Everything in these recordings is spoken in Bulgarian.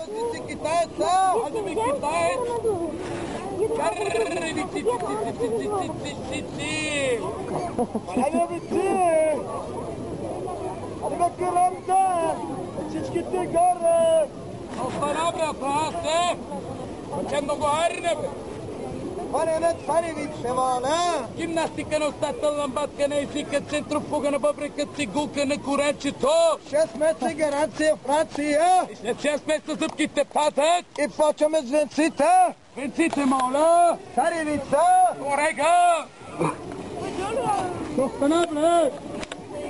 Ти си китаец, а? Хайде бе, китаец! Карри, ти! Хайде бе ти! Хайде бе къръмта! Всичките горе! Остана, брат, аз Че много арне, бе! Паренът паревич се валя! Гимнастика на устата, ламбатка на езика, центрофуга на бъбрекът си, гулка на коренчето! 6 месеца гаранция Франция! И след 6 месеца зъбките падат! И почваме с венците! Венците, моля! Царевица! Орега! Остана, бе!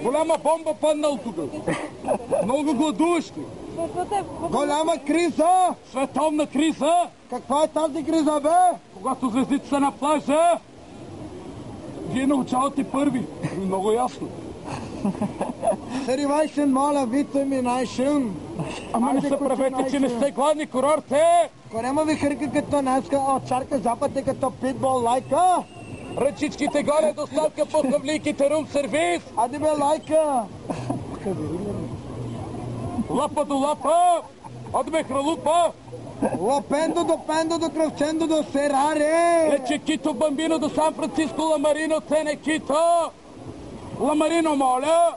Голяма бомба паднал тук! Много гладуващи! Голяма криза! Световна криза! Каква е тази криза, бе? Когато звездите са на плажа, вие научавате първи. Много ясно. Саривайшен, моля, витаминайшен. Ама не се правете, че не сте гладни, курорте! Корема ви хърка като наска, очарка запате като питбол лайка. Ръчичките горе, доставка по хавлийките, рум сервис. Ади бе лайка. Лапа до лапа. Ади бе хралупа. Лопендо до пендо до кръвчендо до Сераре. Лече Кито Бамбино до Сан Франциско, Ламарино, Тене Кито. Ламарино, моля.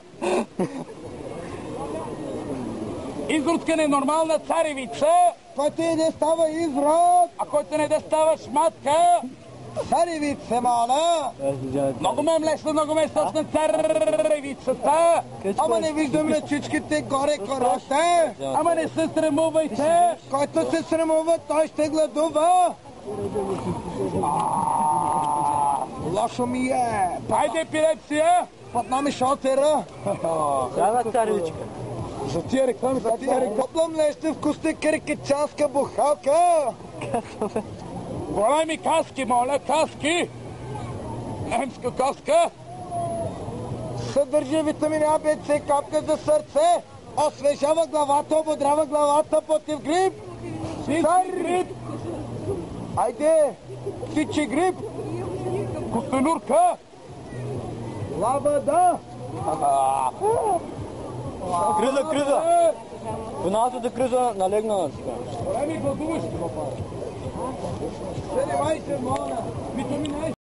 Изродка ненормална царевица. Който иде става изрод. А който не да става шматка. Царевица, моля. Много ме млесна, много ме сосна царевицата. Ама не виждам ръчичките горе, коросте. Ама не се срамувайте. Който се срамува, той ще гладува. Лошо ми е. Хайде, епилепсия. Под нами шотера. Дава царевичка. За тия реклами, За тия реклам леща вкусна киркичанска бухалка. големи каски, моля, каски. Немска каска. Съдържа витамин А, Б, С, капка за сърце. Освежава главата, ободрява главата против грип. Грип. Айде, птичи грип. Костенурка. Лавада. Криза! Финансовата криза налегна. Големи гладуващи. Занимайте, моля. Витамин А.